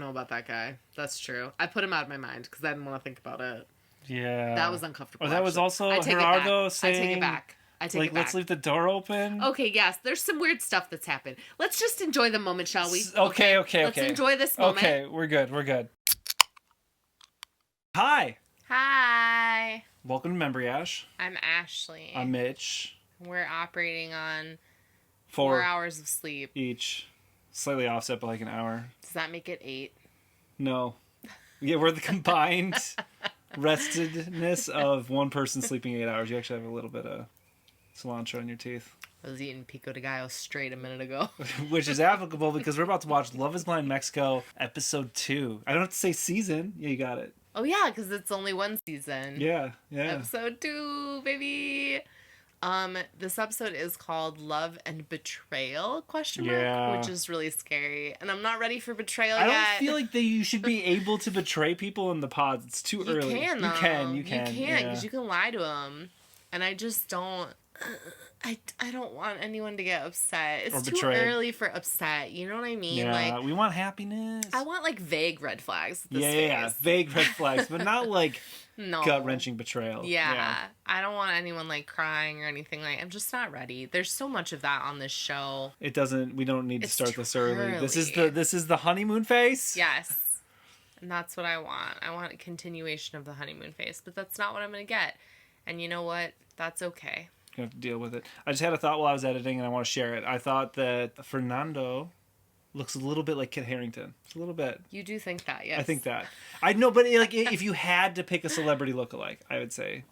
know about that guy. That's true. I put him out of my mind because I didn't want to think about it. Yeah. That was uncomfortable. Or that was also Gerardo saying... I take it back. Let's leave the door open. Okay, yes. There's some weird stuff that's happened. Let's just enjoy the moment, shall we? Okay. Let's enjoy this moment. Okay, we're good. Hi. Hi. Welcome to membriash. I'm Ashley. I'm Mitch. We're operating on 4 hours of sleep. Each. Slightly offset by like an hour. Does that make it 8? No. Yeah, we're the combined restedness of one person sleeping 8 hours. You actually have a little bit of cilantro in your teeth. I was eating pico de gallo straight a minute ago. Which is applicable because we're about to watch Love is Blind Mexico episode 2. I don't have to say season. Yeah, you got it. Oh yeah, because it's only one season. Yeah. Episode 2, baby. This episode is called Love and Betrayal, ? Yeah. Which is really scary. And I'm not ready for betrayal yet. I don't feel like you should be able to betray people in the pods. It's too early. You can, though. You can, because you can lie to them. And I just don't... I don't want anyone to get upset. It's too early for upset. You know what I mean? Yeah, like, we want happiness. I want, like, vague red flags. Yeah. Vague red flags, but not, like, gut-wrenching betrayal. Yeah. I don't want anyone, like, crying or anything. Like, I'm just not ready. There's so much of that on this show. We don't need to start this early. This is the honeymoon phase? Yes. And that's what I want. I want a continuation of the honeymoon phase, but that's not what I'm going to get. And you know what? That's okay. You have to deal with it. I just had a thought while I was editing, and I want to share it. I thought that Fernando looks a little bit like Kit Harington. Just a little bit. You do think that, yes. I think that. I know, but like if you had to pick a celebrity lookalike, I would say.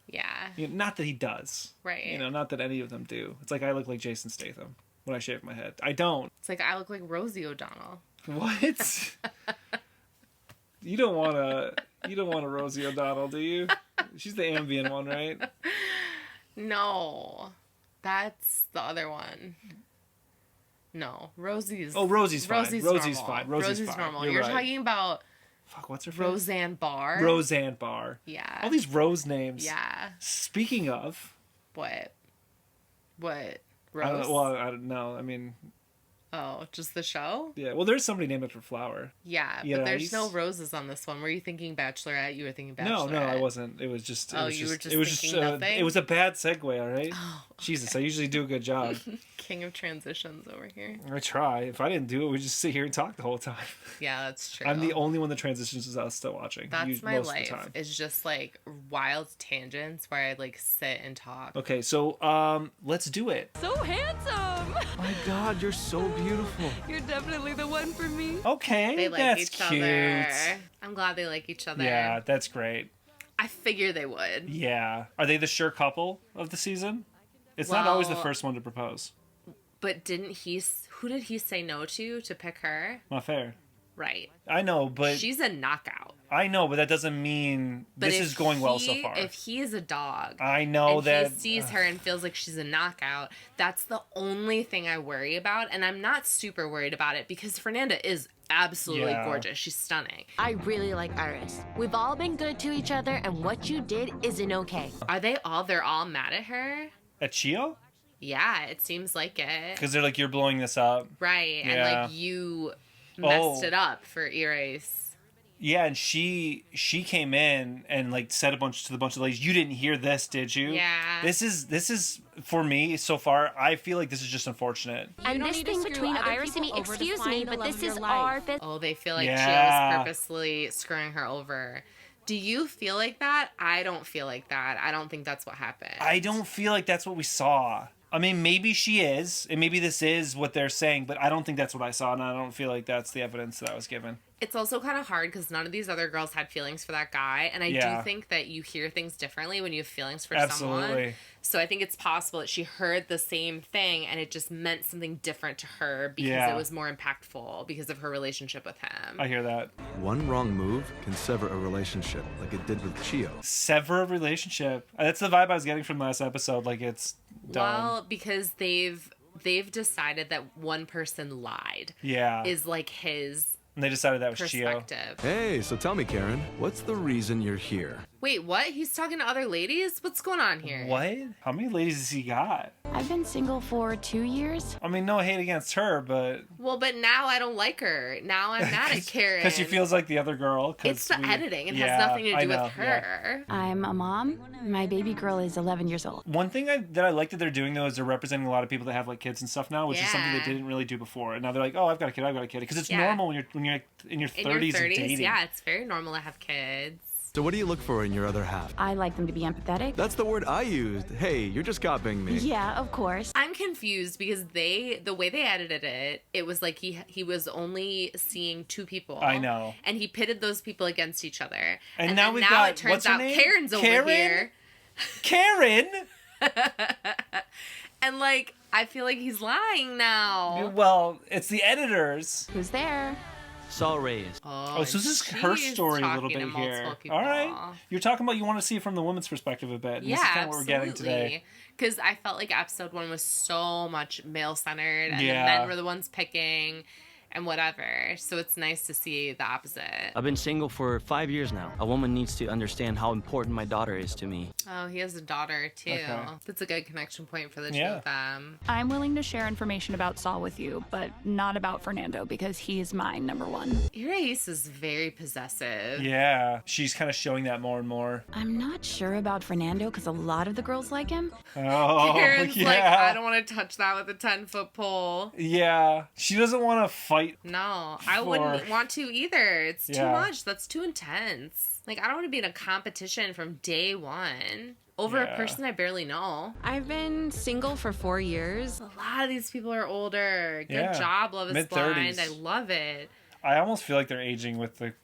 Yeah. Not that he does. Right. Not that any of them do. It's like I look like Jason Statham when I shave my head. I don't. It's like I look like Rosie O'Donnell. What? You don't want a Rosie O'Donnell, do you? She's the Ambien one, right? No, that's the other one. No, Rosie's. Oh, Rosie's fine. Rosie's fine. Rosie's normal. You're right. talking about. Fuck, what's her face? Roseanne Barr. Roseanne Barr. Yeah. All these Rose names. Yeah. Speaking of. What? Rose? I don't know. I mean. Oh, just the show? Yeah. Well, there's somebody named after flower. Yeah, but there's no roses on this one. Were you thinking Bachelorette? You were thinking Bachelorette. No, I wasn't. It was just. You were just thinking nothing? It was a bad segue. All right. Oh, okay. Jesus, I usually do a good job. King of transitions over here. I try. If I didn't do it, we'd just sit here and talk the whole time. Yeah, that's true. I'm the only one that transitions is us still watching. That's my life. It's just like wild tangents where I like sit and talk. Okay, so let's do it. So handsome. My God, you're so beautiful. You're definitely the one for me. Okay, they like that's each cute. other. I'm glad they like each other. Yeah, that's great. I figure they would. Yeah. Are they the sure couple of the season? It's not always the first one to propose. But who did he say no to pick her? Not fair. Right. I know, but... She's a knockout. I know, but that doesn't mean this is going well so far. If he is a dog... I know that... he sees her and feels like she's a knockout, that's the only thing I worry about, and I'm not super worried about it because Fernanda is absolutely gorgeous. She's stunning. I really like Iris. We've all been good to each other, and what you did isn't okay. They're all mad at her? At Chio? Yeah, it seems like it. Because they're like, you're blowing this up. Right, and like you messed it up for Iris. Yeah, and she came in and like said to the bunch of ladies, you didn't hear this, did you? Yeah. This is for me so far. I feel like this is just unfortunate. And this thing between Iris and me, excuse me, but this is our business. Oh, they feel like Chio's purposely screwing her over. Do you feel like that? I don't feel like that. I don't think that's what happened. I don't feel like that's what we saw. I mean, maybe she is, and maybe this is what they're saying, but I don't think that's what I saw, and I don't feel like that's the evidence that I was given. It's also kind of hard because none of these other girls had feelings for that guy, and I do think that you hear things differently when you have feelings for someone. So I think it's possible that she heard the same thing, and it just meant something different to her because it was more impactful because of her relationship with him. I hear that. One wrong move can sever a relationship, like it did with Chio. Sever a relationship. That's the vibe I was getting from last episode. Like it's done. Well, because they've decided that one person lied. Yeah. Is like his. And they decided that was perspective. Chio. Hey, so tell me, Karen, what's the reason you're here? Wait, what? He's talking to other ladies? What's going on here? What? How many ladies has he got? I've been single for 2 years. I mean, no hate against her, but... Well, but now I don't like her. Now I'm mad at Karen. Because she feels like the other girl. It's the editing. It has nothing to do with her. Yeah. I'm a mom. My baby girl is 11 years old. One thing that I like that they're doing, though, is they're representing a lot of people that have, like, kids and stuff now, which is something they didn't really do before. And now they're like, oh, I've got a kid. Because it's normal when you're in your 30s and dating. Yeah, it's very normal to have kids. So what do you look for in your other half? I like them to be empathetic. That's the word I used. Hey, you're just copying me. Yeah, of course. I'm confused because the way they edited it, it was like he was only seeing 2 people. I know. And he pitted those people against each other. And now it turns out Karen's over here. Karen? And like, I feel like he's lying now. Well, it's the editors. Who's there? Saul Reyes. Oh, so this is her story a little bit here. All right. You're talking about you want to see it from the woman's perspective a bit. And this is kind of what we're getting today. Because I felt like episode 1 was so much male-centered, and the men were the ones picking and whatever. So it's nice to see the opposite. I've been single for 5 years now. A woman needs to understand how important my daughter is to me. Oh, he has a daughter, too. Okay. That's a good connection point for the two of them. I'm willing to share information about Saul with you, but not about Fernando, because he is mine, number 1. Iris is very possessive. Yeah, she's kind of showing that more and more. I'm not sure about Fernando, because a lot of the girls like him. Oh, Karen's like, I don't want to touch that with a 10-foot pole. Yeah, she doesn't want to fight. No, I wouldn't want to either. It's too much. That's too intense. Like, I don't want to be in a competition from day one over a person I barely know. I've been single for 4 years. A lot of these people are older. Good job, Love is Blind. I love it. I almost feel like they're aging with the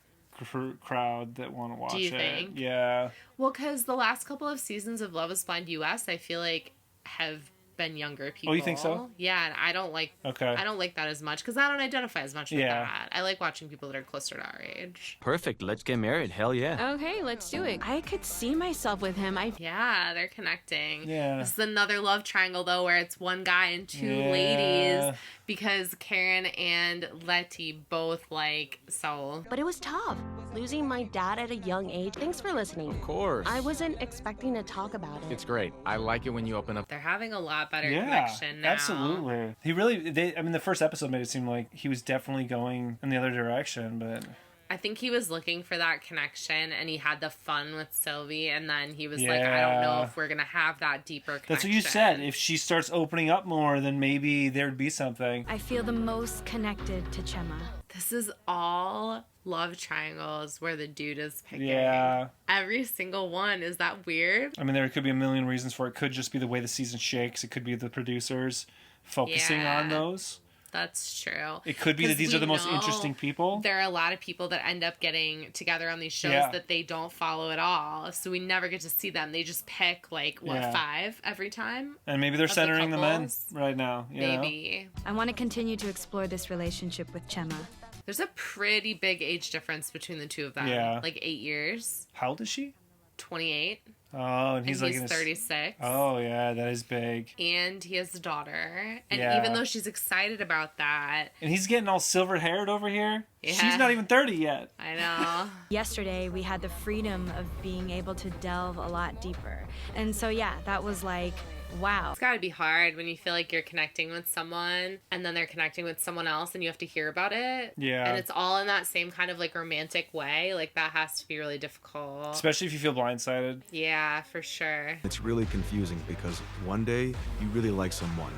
crowd that want to watch it. Do you think? Yeah. Well, because the last couple of seasons of Love is Blind US, I feel like have been younger people. Oh, you think so? Yeah, and I don't like that as much because I don't identify as much with that. I like watching people that are closer to our age. Perfect. Let's get married. Hell yeah. Okay, let's do it. I could see myself with him. Yeah, they're connecting. Yeah. This is another love triangle though, where it's one guy and 2 ladies because Karen and Letty both like Saul. But it was tough. Losing my dad at a young age. Thanks for listening. Of course. I wasn't expecting to talk about it. It's great. I like it when you open up. They're having a lot better connection now. Absolutely. He really, the first episode made it seem like he was definitely going in the other direction, but... I think he was looking for that connection, and he had the fun with Sylvie, and then he was like, I don't know if we're going to have that deeper connection. That's what you said. If she starts opening up more, then maybe there'd be something. I feel the most connected to Chema. This is all love triangles where the dude is picking. Yeah. Every single one. Is that weird? I mean, there could be a million reasons for it. It could just be the way the season shakes. It could be the producers focusing on those. That's true. It could be that these are the most interesting people. There are a lot of people that end up getting together on these shows that they don't follow at all. So we never get to see them. They just pick, 5 every time? And maybe they're centering the men right now. Maybe. I want to continue to explore this relationship with Chema. There's a pretty big age difference between the two of them. Yeah. 8 years. How old is she? 28. Oh, and he's 36. Oh, yeah, that is big. And he has a daughter. And even though she's excited about that. And he's getting all silver-haired over here. Yeah. She's not even 30 yet. I know. Yesterday, we had the freedom of being able to delve a lot deeper. And so, that was like... wow. It's gotta be hard when you feel like you're connecting with someone and then they're connecting with someone else and you have to hear about it. Yeah. And it's all in that same kind of romantic way. That has to be really difficult. Especially if you feel blindsided. Yeah, for sure. It's really confusing because one day you really like someone.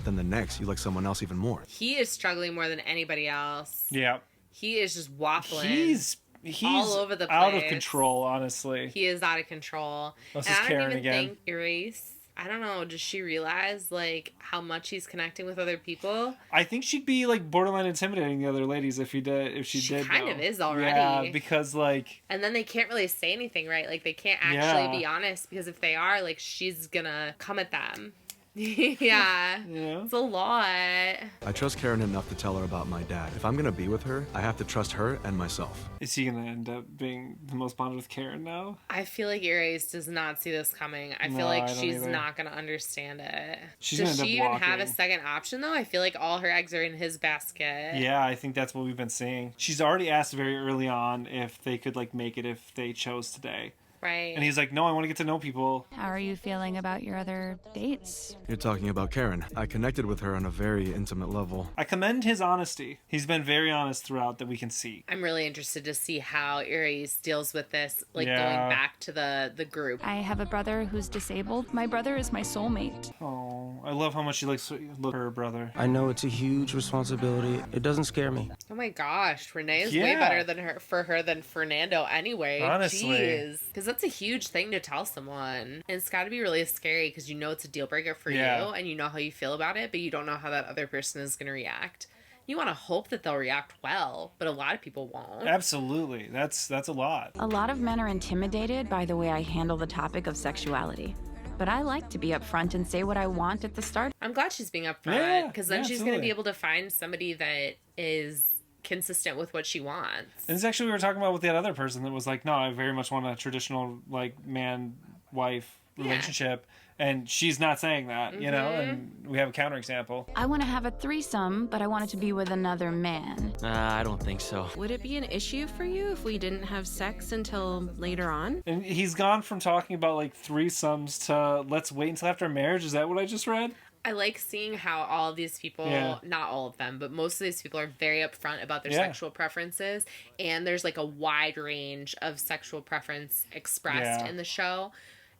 Then the next you like someone else even more. He is struggling more than anybody else. Yeah. He is just waffling. He's all over the place. Out of control, honestly. He is out of control. This is Karen again. Think Erase. I don't know, does she realize, how much he's connecting with other people? I think she'd be, borderline intimidating the other ladies if she did. She kind of is already. Yeah, because, And then they can't really say anything, right? They can't actually be honest, because if they are, she's gonna come at them. Yeah. It's a lot. I trust Karen enough to tell her about my dad. If I'm gonna be with her, I have to trust her and myself. Is he gonna end up being the most bonded with Karen now? I feel like Erase does not see this coming. I feel like she's not gonna understand it. Does she even have a second option though? I feel like all her eggs are in his basket. Yeah, I think that's what we've been seeing. She's already asked very early on if they could make it if they chose today. Right. And he's like, no, I want to get to know people. How are you feeling about your other dates? You're talking about Karen. I connected with her on a very intimate level. I commend his honesty. He's been very honest throughout that we can see. I'm really interested to see how Iris deals with this, like going back to the group. I have a brother who's disabled. My brother is my soulmate. Oh, I love how much she likes to look at her brother. I know it's a huge responsibility. It doesn't scare me. Oh my gosh, Renee is way better than Fernando anyway. Honestly. Because that's a huge thing to tell someone. And it's got to be really scary because you know it's a deal breaker for you and you know how you feel about it, but you don't know how that other person is going to react. You want to hope that they'll react well, but a lot of people won't. Absolutely. That's a lot. A lot of men are intimidated by the way I handle the topic of sexuality. But I like to be upfront and say what I want at the start. I'm glad she's being upfront because then she's going to be able to find somebody that is consistent with what she wants. And this is actually we were talking about with that other person that was like, no, I very much want a traditional like man-wife relationship. And she's not saying that, you know, and we have a counterexample. I want to have a threesome, but I want it to be with another man. I don't think so. Would it be an issue for you if we didn't have sex until later on? And he's gone from talking about like threesomes to let's wait until after marriage. Is that what I just read? I like seeing how all of these people, not all of them, but most of these people are very upfront about their sexual preferences. And there's like a wide range of sexual preference expressed in the show.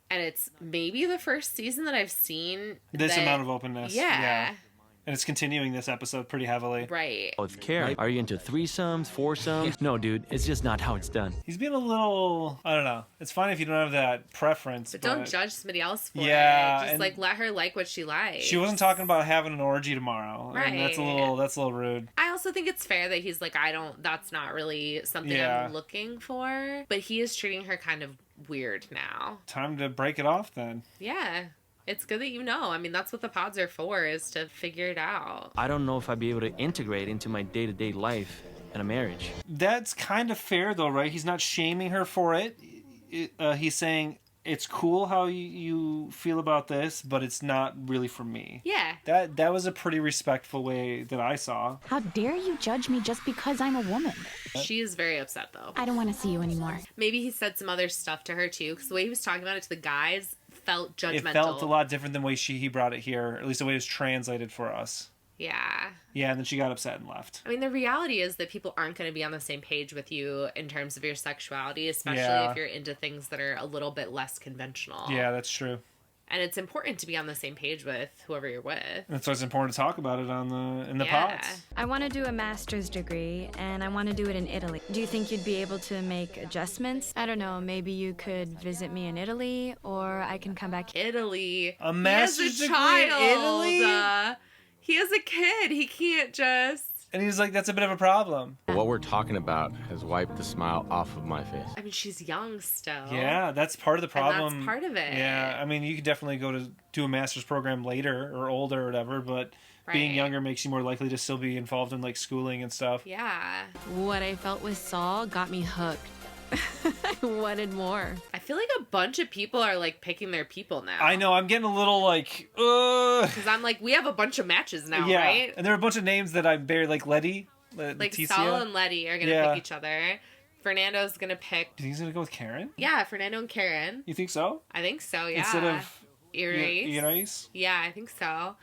And it's maybe the first season that I've seen this amount of openness. Yeah. And it's continuing this episode pretty heavily. Right. With Karen, are you into threesomes, foursomes? No, dude, it's just not how it's done. He's being a little, I don't know. It's fine if you don't have that preference. But don't judge somebody else for it. Just like let her like what she likes. She wasn't talking about having an orgy tomorrow. Right. And that's a little rude. I also think it's fair that he's like, that's not really something I'm looking for. But he is treating her kind of weird now. Time to break it off then. Yeah. It's good that you know. I mean, that's what the pods are for, is to figure it out. I don't know if I'd be able to integrate into my day-to-day life in a marriage. That's kind of fair, though, right? He's not shaming her for it. He's saying, it's cool how you feel about this, but it's not really for me. Yeah. That was a pretty respectful way that I saw. How dare you judge me just because I'm a woman? She is very upset, though. I don't want to see you anymore. Maybe he said some other stuff to her, too, because the way he was talking about it to the guys felt judgmental. It felt a lot different than the way he brought it here, at least the way it was translated for us. Yeah. Yeah, and then she got upset and left. I mean, the reality is that people aren't going to be on the same page with you in terms of your sexuality, especially if you're into things that are a little bit less conventional. Yeah, that's true. And it's important to be on the same page with whoever you're with. That's why it's important to talk about it in the pods. I want to do a master's degree, and I want to do it in Italy. Do you think you'd be able to make adjustments? I don't know, maybe you could visit me in Italy, or I can come back. Italy. A master's degree in Italy? He has a kid. He can't just... And he's like, that's a bit of a problem. What we're talking about has wiped the smile off of my face. I mean, she's young still. Yeah, that's part of the problem. And that's part of it. Yeah, I mean, you could definitely go to do a master's program later or older or whatever, but being younger makes you more likely to still be involved in like schooling and stuff. Yeah. What I felt with Saul got me hooked. I wanted more. I feel like a bunch of people are like picking their people now. I know, I'm getting a little like, because I'm like, we have a bunch of matches now, right? And there are a bunch of names that I barely like. Letty, like Leticia. Saul and Letty are gonna pick each other. Fernando's gonna pick. Do you think he's gonna go with Karen? Yeah, Fernando and Karen. You think so? I think so. Yeah. Instead of Iris. Yeah, I think so.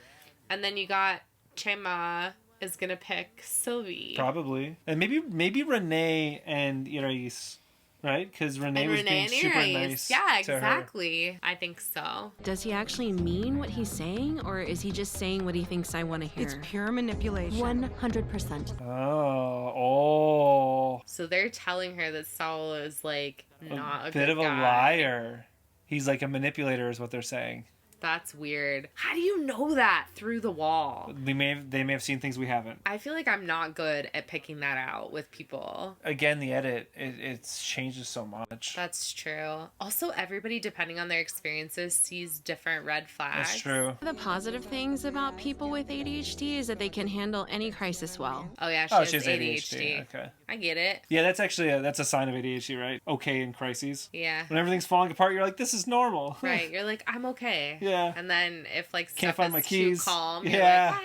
And then you got Chema is gonna pick Sylvie. Probably, and maybe Renee and Iris. Right? Because Renee was being super nice. Yeah, exactly. I think so. Does he actually mean what he's saying, or is he just saying what he thinks I want to hear? It's pure manipulation. 100%. Oh. So they're telling her that Saul is like not a bit of a guy. liar. He's like a manipulator, is what they're saying. That's weird. How do you know that through the wall? They may have seen things we haven't. I feel like I'm not good at picking that out with people. Again, the edit, it changes so much. That's true. Also, everybody, depending on their experiences, sees different red flags. That's true. The positive things about people with ADHD is that they can handle any crisis well. Oh, yeah, she has ADHD. Okay. I get it. Yeah, that's actually that's a sign of ADHD, right? Okay in crises. Yeah. When everything's falling apart, you're like, this is normal. Right. You're like, I'm okay. Yeah. And then if like can't stuff find my is keys. Too calm, yeah. you're like,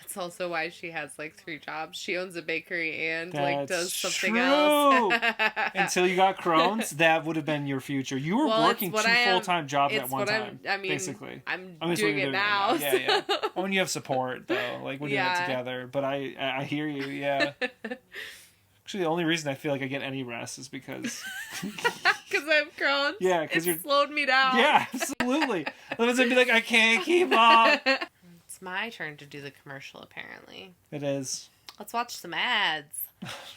That's also why she has like 3 jobs. She owns a bakery and That's like does something true. else. Until you got Crohn's, that would have been your future. You were working 2 full-time jobs at one time. Basically. I'm I mean, doing it now. Yeah, yeah. When you have support, though, like we're doing it together. But I hear you. Yeah. Actually, the only reason I feel like I get any rest is because I have Crohn's. Yeah, because you're slowed me down. Yeah, absolutely. Otherwise, I'd be like, I can't keep up. It's my turn to do the commercial, apparently. It is. Let's watch some ads.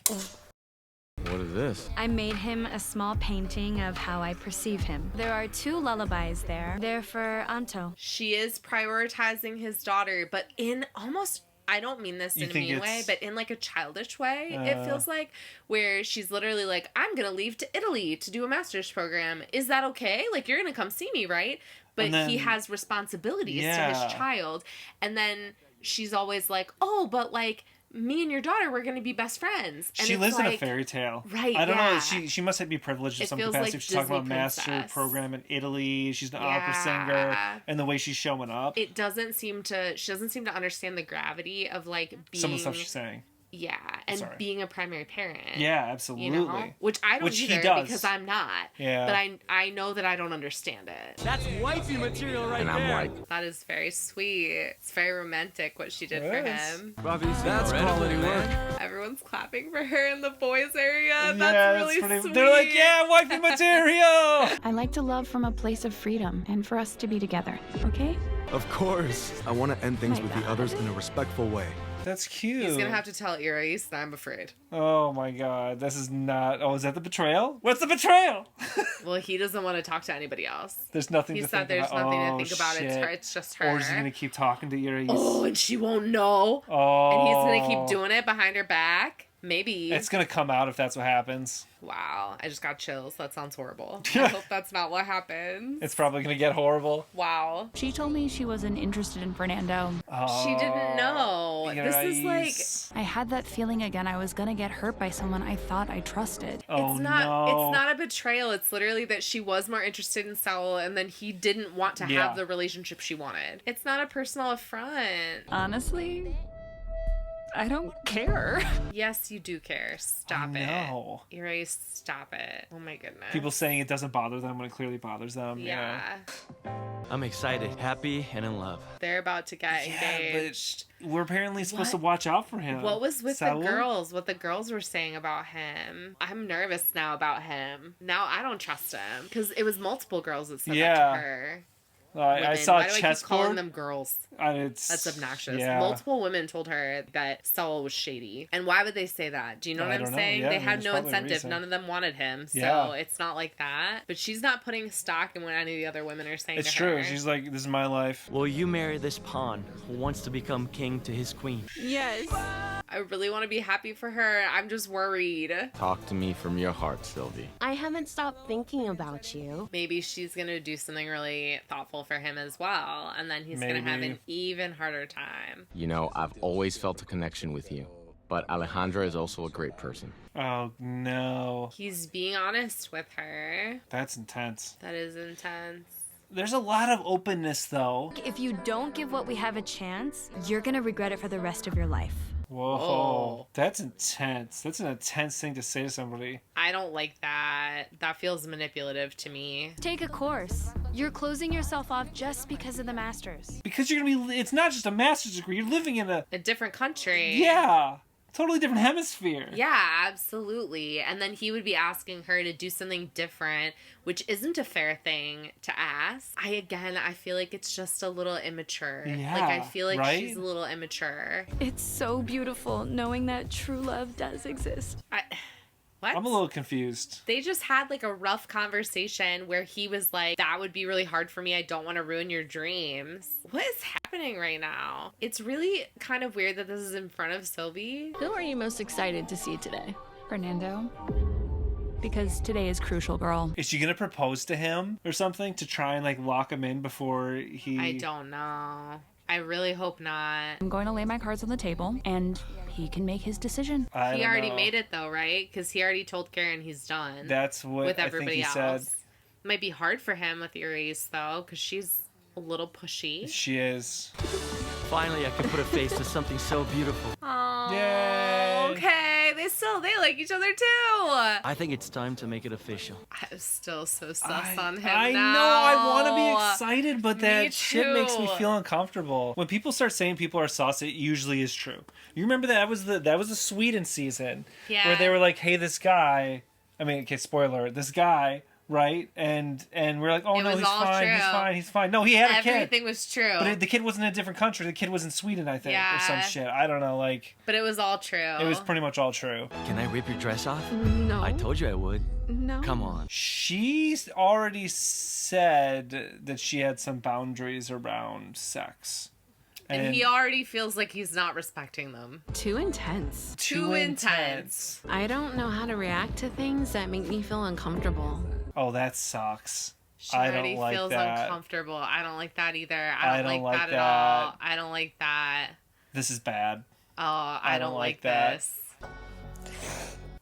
What is this? I made him a small painting of how I perceive him. There are 2 lullabies there. They're for Anto. She is prioritizing his daughter, but in almost... I don't mean this in a mean way, but in like a childish way, it feels like, where she's literally like, I'm going to leave to Italy to do a master's program. Is that okay? Like, you're going to come see me, right? But then, he has responsibilities to his child. And then she's always like, oh, but like, me and your daughter, we're going to be best friends. And she lives in a fairy tale. Right, I don't know. She must be privileged in some capacity. Like she's talking about master program in Italy. She's an opera singer. And the way she's showing up. She doesn't seem to understand the gravity of like being... Some of the stuff she's saying. Yeah, and being a primary parent. Yeah, absolutely. You know? Which I don't either, because I'm not. Yeah. But I know that I don't understand it. That's wifey material right there. And I'm white. That is very sweet. It's very romantic what she did for him. That's quality work. Everyone's clapping for her in the boys area. That's really sweet. They're like, yeah, wifey material! I like to love from a place of freedom and for us to be together, okay? Of course. I want to end things with the others in a respectful way. That's cute. He's gonna have to tell Iris, I'm afraid. Oh my god, this is not... Oh, is that the betrayal? What's the betrayal? Well, he doesn't want to talk to anybody else. There's nothing to think about. There's nothing to think about. It's just her. Or is he gonna keep talking to Iris? Oh, and she won't know. Oh. And he's gonna keep doing it behind her back. Maybe. It's gonna come out if that's what happens. Wow, I just got chills. That sounds horrible. I hope that's not what happens. It's probably gonna get horrible. Wow. She told me she wasn't interested in Fernando. Oh, she didn't know. This is like... I had that feeling again. I was gonna get hurt by someone I thought I trusted. Oh, It's not a betrayal. It's literally that she was more interested in Saul and then he didn't want to have the relationship she wanted. It's not a personal affront. Honestly... I don't care. Yes, you do care. Stop it. No. Erase, stop it. Oh my goodness. People saying it doesn't bother them when it clearly bothers them. Yeah. You know? I'm excited, happy, and in love. They're about to get engaged. But we're apparently supposed to watch out for him. What was with Saul? the girls? What the girls were saying about him? I'm nervous now about him. Now I don't trust him. Because it was multiple girls that said that to her. I saw Why a do I keep chessboard. calling them girls? That's obnoxious. Yeah. Multiple women told her that Saul was shady. And why would they say that? Do you know what I'm saying? Yeah, they had no incentive. None of them wanted him. So it's not like that. But she's not putting stock in what any of the other women are saying It's to her. true. She's like, this is my life. Will you marry this pawn who wants to become king to his queen? Yes. I really want to be happy for her. I'm just worried. Talk to me from your heart, Sylvie. I haven't stopped thinking about you. Maybe she's going to do something really thoughtful for him as well. And then he's going to have an even harder time. You know, I've always felt a connection with you. But Alejandra is also a great person. Oh, no. He's being honest with her. That's intense. That is intense. There's a lot of openness, though. If you don't give what we have a chance, you're gonna regret it for the rest of your life. Whoa. That's intense. That's an intense thing to say to somebody. I don't like that. That feels manipulative to me. Take a course. You're closing yourself off just because of the masters. Because you're gonna be, it's not just a master's degree, you're living in a different country. Yeah. Totally different hemisphere. Yeah, absolutely. And then he would be asking her to do something different, which isn't a fair thing to ask. I feel like it's just a little immature. Yeah, like, I feel like right? she's a little immature. It's so beautiful knowing that true love does exist. What? I'm a little confused. They just had like a rough conversation where he was like, that would be really hard for me. I don't want to ruin your dreams. What is happening right now? It's really kind of weird that this is in front of Sylvie. Who are you most excited to see today? Fernando. Because today is crucial, girl. Is she gonna propose to him or something to try and like lock him in before he... I don't know. I really hope not. I'm going to lay my cards on the table, and he can make his decision. He already made it, though, right? Because he already told Karen he's done. That's what with everybody I think he else. said. Might be hard for him with Iris, though, because she's a little pushy. She is. Finally, I can put a face to something so beautiful. Oh, Yay. okay. They like each other too. I think it's time to make it official. I'm still so sus on him I now. know, I want to be excited, but that shit too. makes me feel uncomfortable. When people start saying people are sus, it usually is true. You remember that was the Sweden season where they were like, "Hey, this guy." I mean, okay, spoiler. This guy. Right, and we're like, oh no, he's fine. No, he had a kid. Everything was true. But the kid wasn't in a different country. The kid was in Sweden, I think, or some shit. I don't know, like. But it was all true. It was pretty much all true. Can I rip your dress off? No. I told you I would. No. Come on. She's already said that she had some boundaries around sex. And he already feels like he's not respecting them. Too intense. Too intense. I don't know how to react to things that make me feel uncomfortable. Oh, that sucks. She I already don't like feels that. Uncomfortable. I don't like that either. I don't like that at all. I don't like that. This is bad. Oh, I don't like this.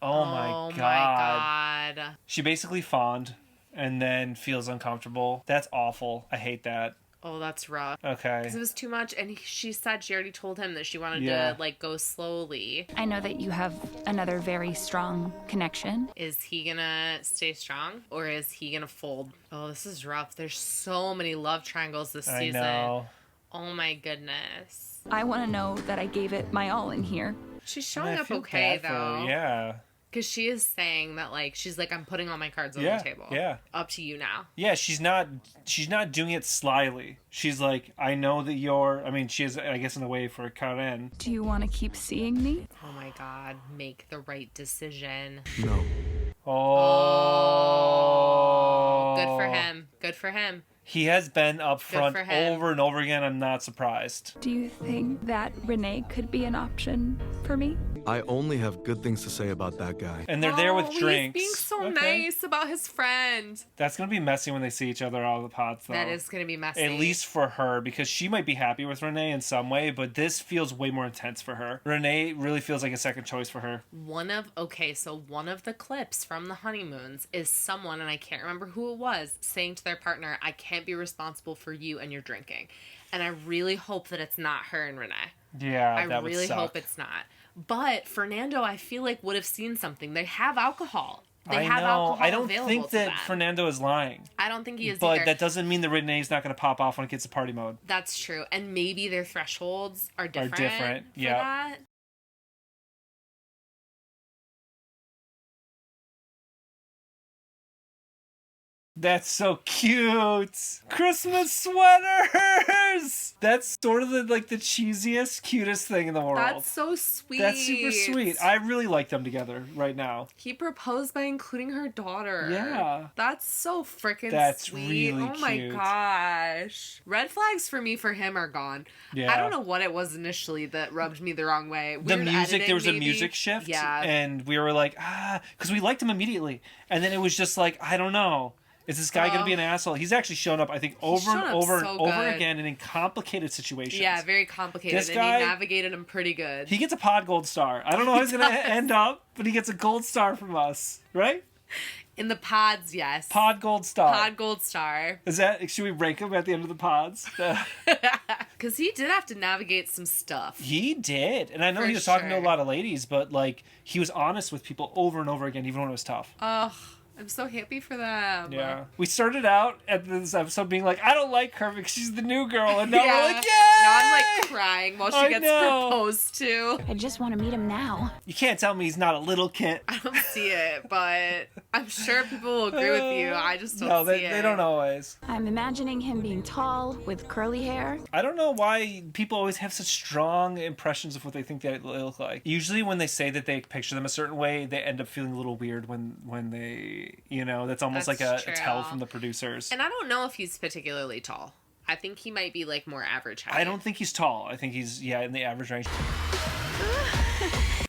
Oh my god. She basically fawned and then feels uncomfortable. That's awful. I hate that. Oh, that's rough. Okay. Because it was too much, and she said she already told him that she wanted to, like, go slowly. I know that you have another very strong connection. Is he gonna stay strong, or is he gonna fold? Oh, this is rough. There's so many love triangles this season. I know. Oh my goodness. I want to know that I gave it my all in here. She's showing up okay, though. Yeah. Because she is saying that, like, she's like, I'm putting all my cards on the table. Yeah. Up to you now. Yeah, she's not doing it slyly. She's like, I know that you're, I mean, she is, I guess, in a way for Karen. Do you want to keep seeing me? Oh my god, make the right decision. No. Oh. Good for him. Good for him. He has been upfront over and over again. I'm not surprised. Do you think that Renee could be an option for me? I only have good things to say about that guy. And they're there with drinks. He's being so nice about his friend. That's going to be messy when they see each other out of the pods, though. That is going to be messy. At least for her, because she might be happy with Renee in some way, but this feels way more intense for her. Renee really feels like a second choice for her. One of the clips from the honeymoons is someone, and I can't remember who it was, saying to their partner, I can't be responsible for you and your drinking. And I really hope that it's not her and Renee. Yeah, I really hope it's not. But Fernando, I feel like, would have seen something. They have alcohol. They have alcohol I don't available think to that them. Fernando is lying. I don't think he is but either. That doesn't mean that Renee's not going to pop off when it gets to party mode. That's true. And maybe their thresholds are different. For yeah. that. That's so cute. Christmas sweaters. That's sort of the cheesiest, cutest thing in the world. That's so sweet. That's super sweet. I really like them together right now. He proposed by including her daughter. Yeah. That's so freaking sweet. That's really Oh my cute. gosh. Red flags for me for him are gone. Yeah. I don't know what it was initially that rubbed me the wrong way. The Weird music, editing, there was maybe. a music shift. Yeah. And we were like, because we liked him immediately. And then it was just like, I don't know. Is this guy going to be an asshole? He's actually shown up, I think, over and over again and in complicated situations. Yeah, very complicated. This guy, and he navigated him pretty good. He gets a pod gold star. I don't know how he's going to end up, but he gets a gold star from us, right? In the pods, yes. Pod gold star. Pod gold star. Is that, should we rank him at the end of the pods? Because he did have to navigate some stuff. He did. And I know For he was talking to sure. a lot of ladies, but like he was honest with people over and over again, even when it was tough. Ugh. I'm so happy for them. Yeah. We started out at this episode being like, I don't like her because she's the new girl. And now we're like, yay! Now I'm like crying while she gets proposed to. I just want to meet him now. You can't tell me he's not a little kid. I don't see it, but I'm sure people will agree with you. I just don't see it. They don't always. I'm imagining him being tall with curly hair. I don't know why people always have such strong impressions of what they think they look like. Usually when they say that they picture them a certain way, they end up feeling a little weird when they, that's almost like a tell from the producers. And I don't know if he's particularly tall. I think he might be like more average height. I don't think he's tall. I think he's, in the average range.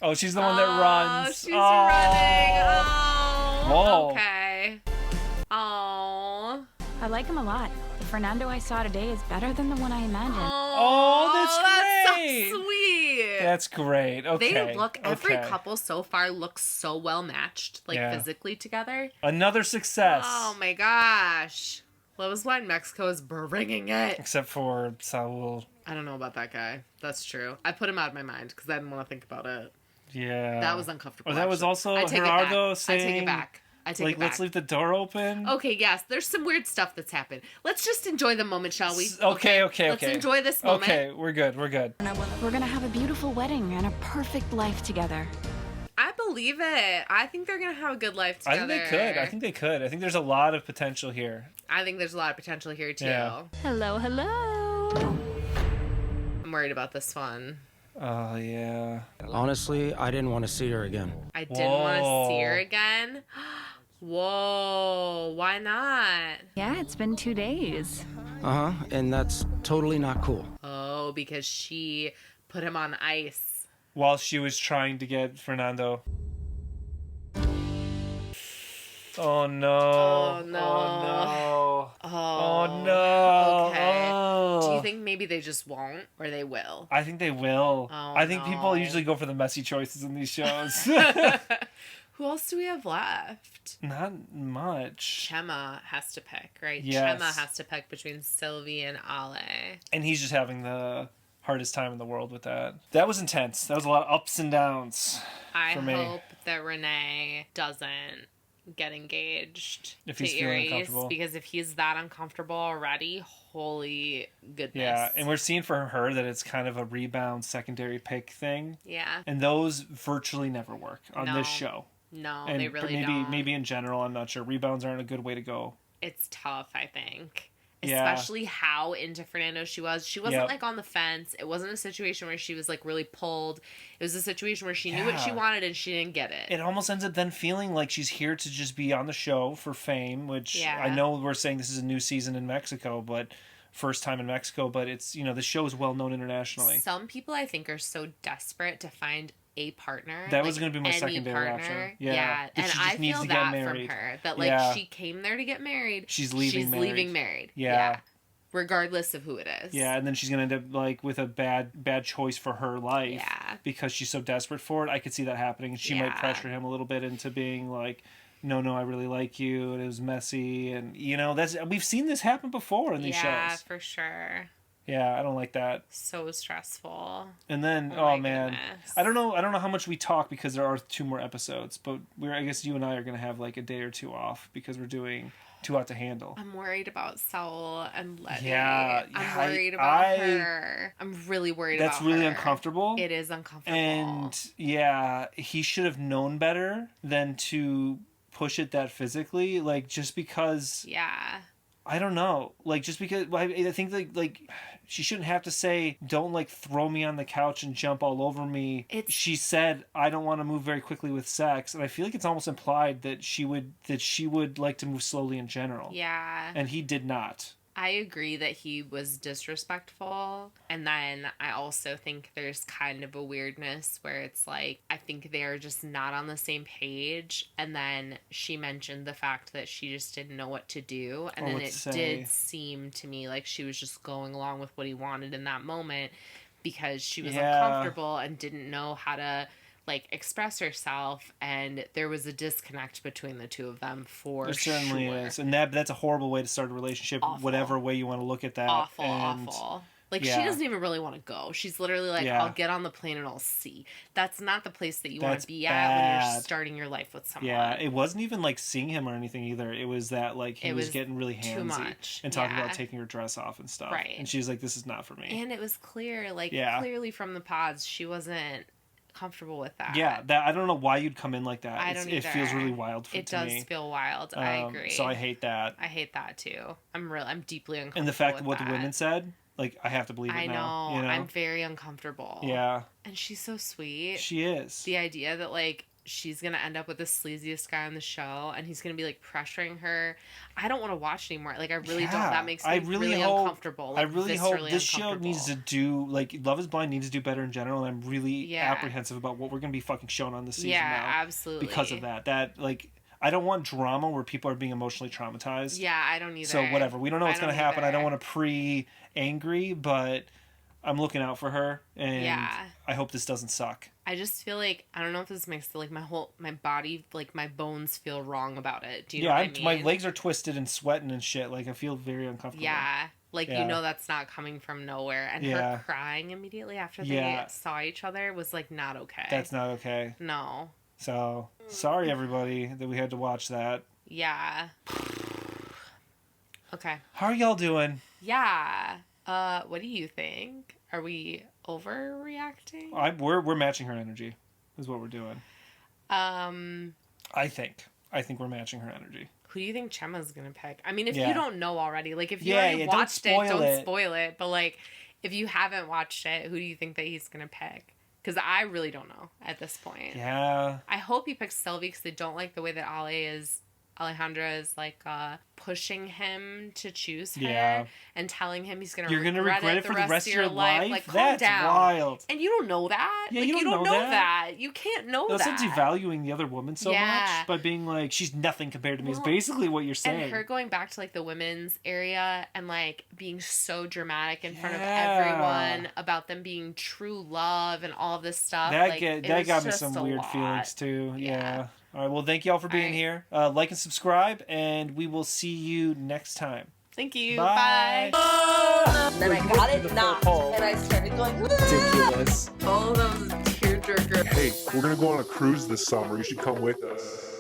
Oh, she's the one that runs. She's running. Whoa. Okay. Oh. I like him a lot. The Fernando I saw today is better than the one I imagined. That's great. So sweet. That's great. Okay. They look, every couple so far looks so well matched, physically together. Another success. Oh my gosh. That was why Mexico is bringing it. Except for Saul I don't know about that guy. That's true. I put him out of my mind because I didn't want to think about it. Yeah. That was uncomfortable. Or that was also Gerardo saying... I take it back. Like, let's leave the door open. Okay, yes. There's some weird stuff that's happened. Let's just enjoy the moment, shall we? Okay. Let's enjoy this moment. Okay, we're good. We're gonna have a beautiful wedding and a perfect life together. I believe it. I think they're gonna have a good life together. I think they could. I think there's a lot of potential here. I think there's a lot of potential here, too. Yeah. Hello. I'm worried about this one. Oh, yeah. Honestly, I didn't want to see her again. I didn't want to see her again? Whoa, why not? Yeah, it's been 2 days. And that's totally not cool. Oh, because she put him on ice. While she was trying to get Fernando. Oh no. Oh no. Oh no. Okay. Oh. Do you think maybe they just won't or they will? I think they will. Oh, I think people usually go for the messy choices in these shows. Who else do we have left? Not much. Chema has to pick, right? Yes. Chema has to pick between Sylvie and Ale. And he's just having the hardest time in the world with that. That was intense. That was a lot of ups and downs for me. I hope that Renee doesn't get engaged if to he's feeling Aries, uncomfortable. because if he's that uncomfortable already, holy goodness. Yeah, and we're seeing for her that it's kind of a rebound secondary pick thing. Yeah. And those virtually never work on this show. No, and they really don't. Maybe in general, I'm not sure. Rebounds aren't a good way to go. It's tough, I think. Yeah. Especially how into Fernando she was. She wasn't like on the fence. It wasn't a situation where she was like really pulled. It was a situation where she knew what she wanted and she didn't get it. It almost ends up then feeling like she's here to just be on the show for fame, which I know we're saying this is a new season in Mexico, but first time in Mexico, but it's, the show is well known internationally. Some people I think are so desperate to find a partner. That was going to be my secondary option. Yeah. And I feel that from her. That she came there to get married. She's leaving married. Yeah. Regardless of who it is. Yeah, and then she's going to end up with a bad choice for her life. Yeah. Because she's so desperate for it. I could see that happening. She might pressure him a little bit into being like, no, I really like you. And it was messy. And, we've seen this happen before in these shows. Yeah, for sure. Yeah, I don't like that. So stressful. And then, oh man, goodness. I don't know how much we talk because there are 2 more episodes, but I guess you and I are gonna have like a day or 2 off because we're doing Too Hot to Handle. I'm worried about Saul and Letty. Yeah, I'm worried about her. I'm really worried about her. That's really uncomfortable. It is uncomfortable. And yeah, he should have known better than to push it that physically, like just because. Yeah. I don't know. Like, just because I think like she shouldn't have to say, don't like throw me on the couch and jump all over me. She said, I don't want to move very quickly with sex. And I feel like it's almost implied that she would like to move slowly in general. Yeah. And he did not. I agree that he was disrespectful. And then I also think there's kind of a weirdness where it's like, I think they're just not on the same page. And then she mentioned the fact that she just didn't know what to do. And then it did seem to me like she was just going along with what he wanted in that moment because she was uncomfortable and didn't know how to express herself, and there was a disconnect between the two of them for there certainly is, and that's a horrible way to start a relationship. Awful. Whatever way you want to look at that. Awful. She doesn't even really want to go. She's literally like, I'll get on the plane and I'll see. That's not the place that you want to be at when you're starting your life with someone. Yeah, it wasn't even seeing him or anything either. It was that he was getting really handsy too much. And talking about taking her dress off and stuff. Right. And she was like, this is not for me. And it was clear, clearly from the pods, she wasn't comfortable with that. Yeah, that I don't know why you'd come in like that. I don't either. It feels really wild to me. It does feel wild. I agree. So I hate that. I hate that too. I'm deeply uncomfortable. And the fact that what the women said, I have to believe it now. I know. I'm very uncomfortable. Yeah. And she's so sweet. She is. The idea that she's gonna end up with the sleaziest guy on the show and he's gonna be pressuring her. I don't want to watch anymore. I really don't. That makes me really uncomfortable. I really hope this show needs to do Love is Blind needs to do better in general, and I'm really apprehensive about what we're gonna be fucking shown on this season now. Yeah, absolutely. Because of that. I don't want drama where people are being emotionally traumatized. Yeah, I don't either. So whatever. We don't know what's gonna happen. I don't want to pre-angry, but I'm looking out for her, and I hope this doesn't suck. I just feel I don't know if this makes my body, my bones feel wrong about it. Do you know what I mean? My legs are twisted and sweating and shit. I feel very uncomfortable. Yeah. Like, you know that's not coming from nowhere. And her crying immediately after they saw each other was, like, not okay. That's not okay. No. So, sorry, everybody, that we had to watch that. Yeah. Okay. How are y'all doing? Yeah. What do you think? Are we overreacting? We're matching her energy, is what we're doing. I think we're matching her energy. Who do you think Chema's gonna pick? I mean, if you don't know already, like if you already watched don't spoil it. But like, if you haven't watched it, who do you think that he's gonna pick? Because I really don't know at this point. Yeah. I hope he picks Sylvie because they don't like the way that Alejandra is like pushing him to choose her and telling him he's gonna regret it for the rest of your life. Like, calm down. Wild. And you don't know that. Yeah, like, you don't know that. You can't know that. That's devaluing the other woman so much by being like, she's nothing compared to me. Is basically what you're saying. And her going back to like the women's area and like being so dramatic in front of everyone about them being true love and all of this stuff. That like, got me some weird feelings too. Yeah. All right, well, thank you all for being here. Like and subscribe, and we will see you next time. Thank you. Bye. Then I got it knocked, and I started going, ridiculous. All those tearjerker. Hey, we're going to go on a cruise this summer. You should come with us.